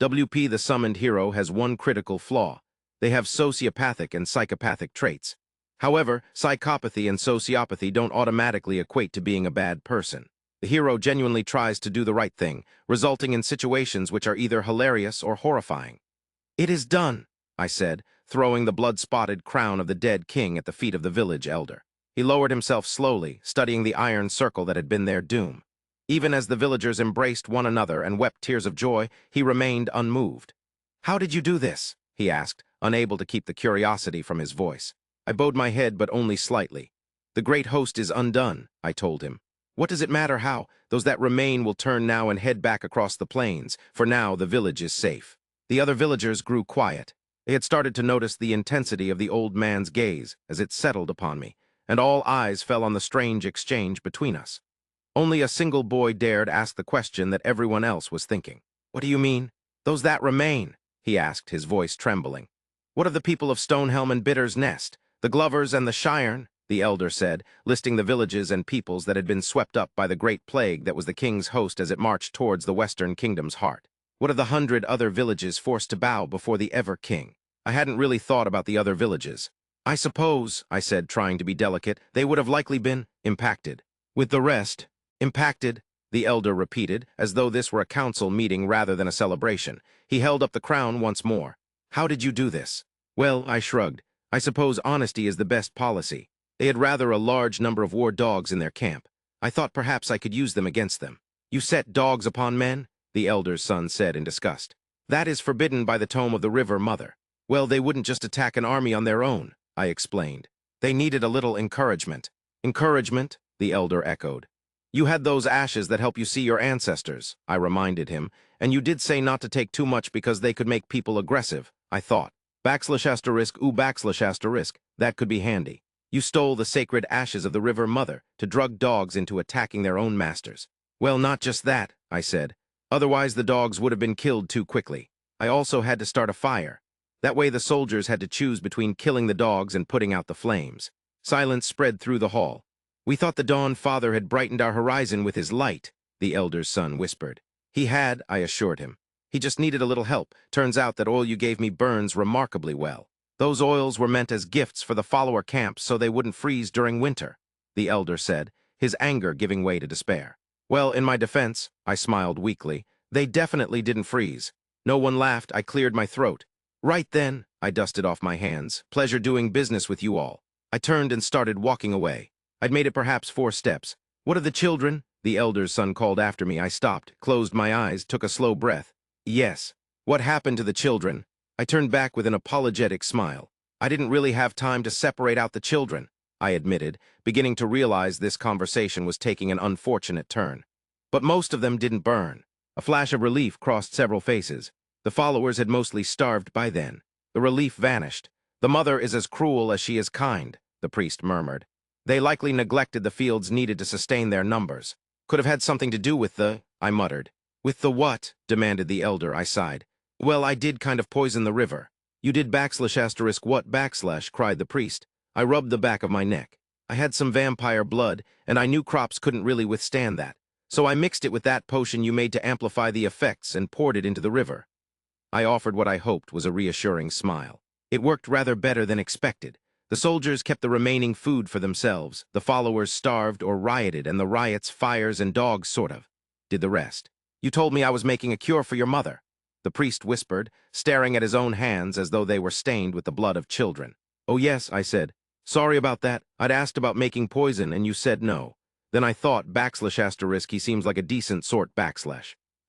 WP the summoned hero has one critical flaw. They have sociopathic and psychopathic traits. However, psychopathy and sociopathy don't automatically equate to being a bad person. The hero genuinely tries to do the right thing, resulting in situations which are either hilarious or horrifying. "It is done," I said, throwing the blood-spotted crown of the dead king at the feet of the village elder. He lowered himself slowly, studying the iron circle that had been their doom. Even as the villagers embraced one another and wept tears of joy, he remained unmoved. "How did you do this?" he asked, unable to keep the curiosity from his voice. I bowed my head, but only slightly. "The great host is undone," I told him. "What does it matter how? Those that remain will turn now and head back across the plains. For now, the village is safe." The other villagers grew quiet. They had started to notice the intensity of the old man's gaze as it settled upon me, and all eyes fell on the strange exchange between us. Only a single boy dared ask the question that everyone else was thinking. "What do you mean?" "Those that remain," he asked, his voice trembling. "What of the people of Stonehelm and Bitter's Nest? The Glovers and the Shirn?" the elder said, listing the villages and peoples that had been swept up by the great plague that was the king's host as it marched towards the Western Kingdom's heart. "What of the 100 other villages forced to bow before the ever-king?" I hadn't really thought about the other villages. "I suppose," I said, trying to be delicate, "they would have likely been impacted." "With the rest." "Impacted," the elder repeated, as though this were a council meeting rather than a celebration. He held up the crown once more. "How did you do this?" "Well," I shrugged, "I suppose honesty is the best policy. They had rather a large number of war dogs in their camp. I thought perhaps I could use them against them." "You set dogs upon men?" the elder's son said in disgust. "That is forbidden by the tome of the River Mother." "Well, they wouldn't just attack an army on their own," I explained. "They needed a little encouragement." "Encouragement?" the elder echoed. "You had those ashes that help you see your ancestors," I reminded him, "and you did say not to take too much because they could make people aggressive," I thought. ****, that could be handy. You stole the sacred ashes of the River Mother to drug dogs into attacking their own masters." "Well, not just that," I said. "Otherwise the dogs would have been killed too quickly. I also had to start a fire. That way the soldiers had to choose between killing the dogs and putting out the flames." Silence spread through the hall. "We thought the Dawn Father had brightened our horizon with his light," the elder's son whispered. "He had," I assured him. "He just needed a little help. Turns out that oil you gave me burns remarkably well. Those oils were meant as gifts for the follower camps so they wouldn't freeze during winter," the elder said, his anger giving way to despair. "Well, in my defense," I smiled weakly, "they definitely didn't freeze." No one laughed. I cleared my throat. "Right then," I dusted off my hands. "Pleasure doing business with you all." I turned and started walking away. I'd made it perhaps 4 steps. "What of the children?" the elder's son called after me. I stopped, closed my eyes, took a slow breath. "Yes." "What happened to the children?" I turned back with an apologetic smile. "I didn't really have time to separate out the children," I admitted, beginning to realize this conversation was taking an unfortunate turn. "But most of them didn't burn." A flash of relief crossed several faces. The followers had mostly starved by then. The relief vanished. "The mother is as cruel as she is kind," the priest murmured. "They likely neglected the fields needed to sustain their numbers. Could have had something to do with the—" I muttered. "With the what?" demanded the elder. I sighed. "Well, I did kind of poison the river." "You did ***what?" cried the priest. I rubbed the back of my neck. "I had some vampire blood, and I knew crops couldn't really withstand that. So I mixed it with that potion you made to amplify the effects and poured it into the river." I offered what I hoped was a reassuring smile. It worked rather better than expected. The soldiers kept the remaining food for themselves, the followers starved or rioted, and the riots, fires, and dogs sort of did the rest. "You told me I was making a cure for your mother," the priest whispered, staring at his own hands as though they were stained with the blood of children. "Oh yes," I said. "Sorry about that. I'd asked about making poison, and you said no. Then I thought, ***, he seems like a decent sort, ***.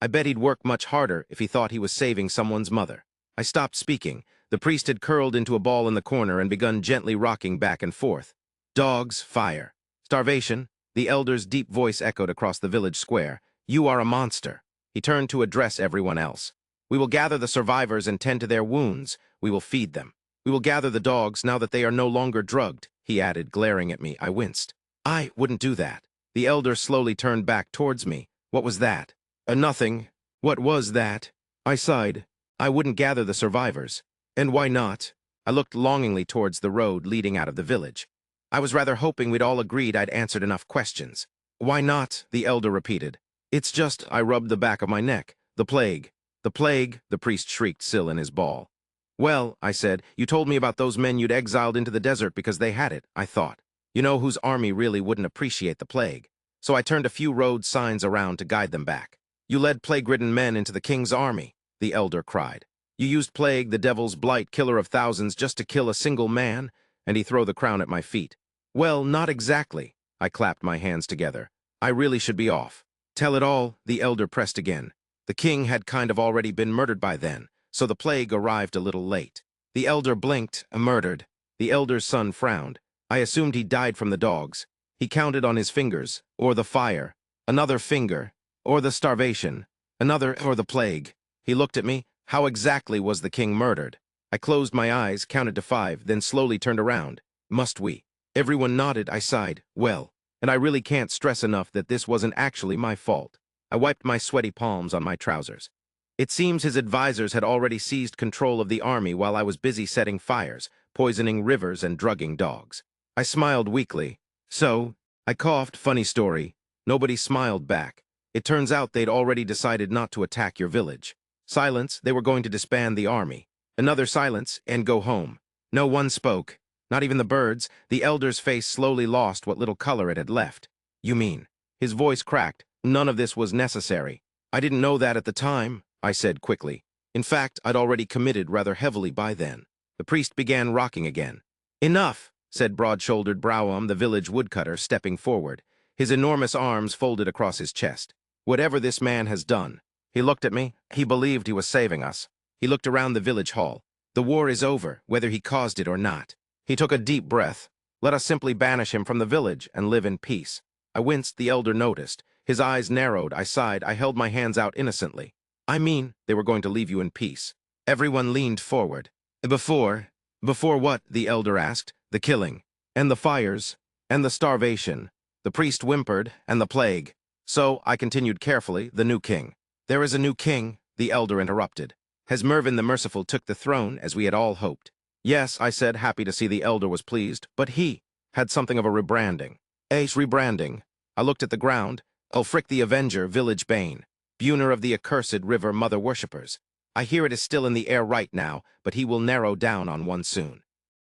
I bet he'd work much harder if he thought he was saving someone's mother." I stopped speaking. The priest had curled into a ball in the corner and begun gently rocking back and forth. "Dogs, fire. Starvation," the elder's deep voice echoed across the village square. "You are a monster." He turned to address everyone else. "We will gather the survivors and tend to their wounds. We will feed them. We will gather the dogs now that they are no longer drugged," he added, glaring at me. I winced. "I wouldn't do that." The elder slowly turned back towards me. "What was that?" Nothing." "What was that?" I sighed. "I wouldn't gather the survivors." "And why not?" I looked longingly towards the road leading out of the village. I was rather hoping we'd all agreed I'd answered enough questions. "Why not?" the elder repeated. "It's just," I rubbed the back of my neck, "the plague." The plague, the priest shrieked, still in his ball. Well, I said, you told me about those men you'd exiled into the desert because they had it, I thought. You know whose army really wouldn't appreciate the plague. So I turned a few road signs around to guide them back. You led plague-ridden men into the king's army, the elder cried. You used plague, the devil's blight, killer of thousands, just to kill a single man, and he threw the crown at my feet. Well, not exactly. I clapped my hands together. I really should be off. Tell it all, the elder pressed again. The king had kind of already been murdered by then, so the plague arrived a little late. The elder blinked, murdered. The elder's son frowned. I assumed he died from the dogs. He counted on his fingers, or the fire, another finger, or the starvation, another, or the plague. He looked at me. How exactly was the king murdered? I closed my eyes, counted to 5, then slowly turned around. Must we? Everyone nodded. I sighed. Well, and I really can't stress enough that this wasn't actually my fault. I wiped my sweaty palms on my trousers. It seems his advisors had already seized control of the army while I was busy setting fires, poisoning rivers, and drugging dogs. I smiled weakly. So, I coughed. Funny story. Nobody smiled back. It turns out they'd already decided not to attack your village. Silence. They were going to disband the army. Another silence, and go home. No one spoke. Not even the birds. The elder's face slowly lost what little color it had left. You mean? His voice cracked. None of this was necessary. I didn't know that at the time, I said quickly. In fact, I'd already committed rather heavily by then. The priest began rocking again. Enough, said broad-shouldered Browam, the village woodcutter, stepping forward. His enormous arms folded across his chest. Whatever this man has done. He looked at me. He believed he was saving us. He looked around the village hall. The war is over, whether he caused it or not. He took a deep breath. Let us simply banish him from the village and live in peace. I winced. The elder noticed. His eyes narrowed. I sighed. I held my hands out innocently. I mean, they were going to leave you in peace. Everyone leaned forward. Before what? The elder asked. The killing, and the fires, and the starvation. The priest whimpered, and the plague. So, I continued carefully, the new king. There is a new king, the elder interrupted. Has Mervyn the Merciful took the throne, as we had all hoped? Yes, I said, happy to see the elder was pleased, but he had something of a rebranding. Rebranding. I looked at the ground. Ulfric the Avenger, village bane. Buner of the accursed river mother worshippers. I hear it is still in the air right now, but he will narrow down on one soon.